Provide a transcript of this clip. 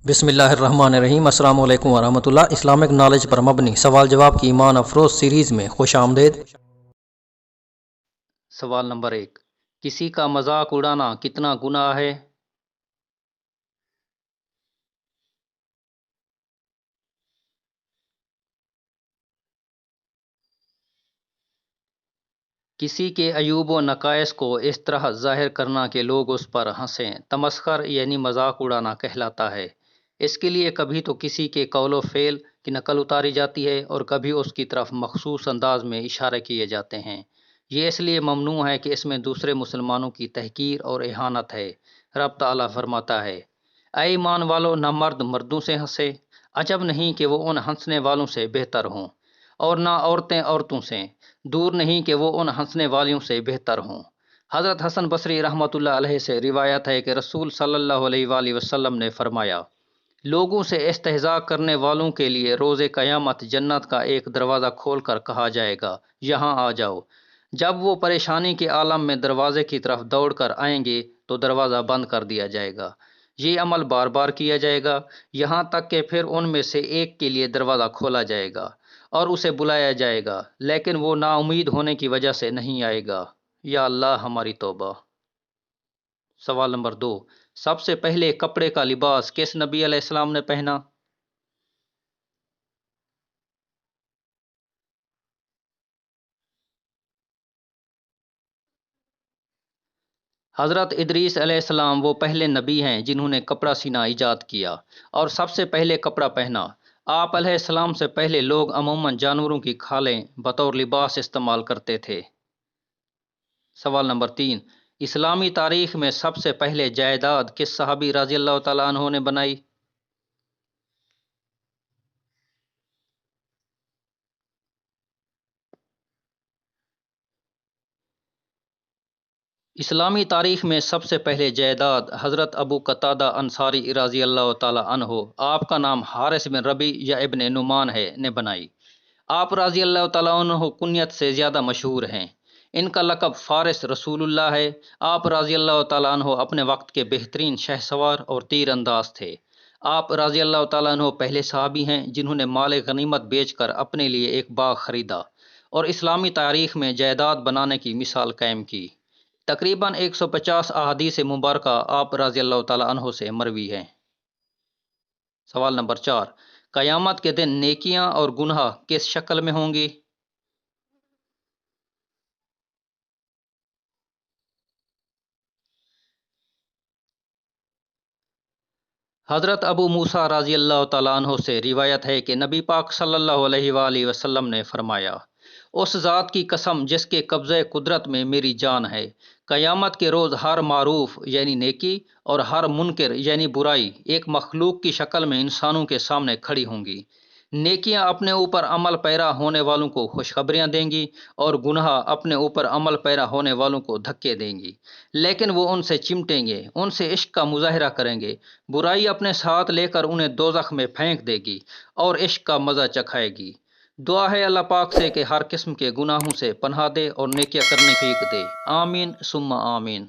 بسم اللہ الرحمن الرحیم۔ السلام علیکم ورحمۃ اللہ۔ اسلامک نالج پر مبنی سوال جواب کی ایمان افروز سیریز میں خوش آمدید۔ سوال نمبر 1، کسی کا مذاق اڑانا کتنا گناہ ہے؟ کسی کے عیوب و نقائص کو اس طرح ظاہر کرنا کہ لوگ اس پر ہنسیں، تمسخر یعنی مذاق اڑانا کہلاتا ہے۔ اس کے لیے کبھی تو کسی کے قول و فعل کی نقل اتاری جاتی ہے اور کبھی اس کی طرف مخصوص انداز میں اشارے کیے جاتے ہیں۔ یہ اس لیے ممنوع ہے کہ اس میں دوسرے مسلمانوں کی تحقیر اور اہانت ہے۔ رب تعالیٰ فرماتا ہے، اے ایمان والو، نہ مرد مردوں سے ہنسے، عجب نہیں کہ وہ ان ہنسنے والوں سے بہتر ہوں، اور نہ عورتیں عورتوں سے، دور نہیں کہ وہ ان ہنسنے والیوں سے بہتر ہوں۔ حضرت حسن بصری رحمۃ اللہ علیہ سے روایت ہے کہ رسول صلی اللہ علیہ وآلہ وسلم نے فرمایا، لوگوں سے استہزاء کرنے والوں کے لیے روز قیامت جنت کا ایک دروازہ کھول کر کہا جائے گا، یہاں آ جاؤ۔ جب وہ پریشانی کے عالم میں دروازے کی طرف دوڑ کر آئیں گے تو دروازہ بند کر دیا جائے گا۔ یہ عمل بار بار کیا جائے گا، یہاں تک کہ پھر ان میں سے ایک کے لیے دروازہ کھولا جائے گا اور اسے بلایا جائے گا، لیکن وہ نا امید ہونے کی وجہ سے نہیں آئے گا۔ یا اللہ ہماری توبہ۔ سوال نمبر 2، سب سے پہلے کپڑے کا لباس کس نبی علیہ السلام نے پہنا؟ حضرت ادریس علیہ السلام وہ پہلے نبی ہیں جنہوں نے کپڑا سینا ایجاد کیا اور سب سے پہلے کپڑا پہنا۔ آپ علیہ السلام سے پہلے لوگ عموماً جانوروں کی کھالیں بطور لباس استعمال کرتے تھے۔ سوال نمبر 3، اسلامی تاریخ میں سب سے پہلے جائیداد کس صحابی رضی اللہ تعالیٰ عنہ نے بنائی؟ اسلامی تاریخ میں سب سے پہلے جائیداد حضرت ابو قتادہ انصاری رضی اللہ تعالیٰ عنہ، آپ کا نام حارث بن ربیع یا ابن نعمان ہے، نے بنائی۔ آپ رضی اللہ تعالیٰ عنہ کنیت سے زیادہ مشہور ہیں۔ ان کا لقب فارس رسول اللہ ہے۔ آپ رضی اللہ تعالیٰ عنہ اپنے وقت کے بہترین شہ سوار اور تیر انداز تھے۔ آپ رضی اللہ تعالیٰ عنہ پہلے صحابی ہیں جنہوں نے مال غنیمت بیچ کر اپنے لیے ایک باغ خریدا اور اسلامی تاریخ میں جائیداد بنانے کی مثال قائم کی۔ تقریباً 150 احادیث مبارکہ آپ رضی اللہ تعالیٰ عنہ سے مروی ہیں۔ سوال نمبر 4، قیامت کے دن نیکیاں اور گناہ کس شکل میں ہوں گی؟ حضرت ابو موسیٰ رضی اللہ تعالیٰ عنہ سے روایت ہے کہ نبی پاک صلی اللہ علیہ وآلہ وسلم نے فرمایا، اس ذات کی قسم جس کے قبضۂ قدرت میں میری جان ہے، قیامت کے روز ہر معروف یعنی نیکی اور ہر منکر یعنی برائی ایک مخلوق کی شکل میں انسانوں کے سامنے کھڑی ہوں گی۔ نیکیاں اپنے اوپر عمل پیرا ہونے والوں کو خوشخبریاں دیں گی اور گناہ اپنے اوپر عمل پیرا ہونے والوں کو دھکے دیں گی، لیکن وہ ان سے چمٹیں گے، ان سے عشق کا مظاہرہ کریں گے۔ برائی اپنے ساتھ لے کر انہیں دوزخ میں پھینک دے گی اور عشق کا مزہ چکھائے گی۔ دعا ہے اللہ پاک سے کہ ہر قسم کے گناہوں سے پناہ دے اور نیکیاں کرنے کی توفیق دے۔ آمین ثم آمین۔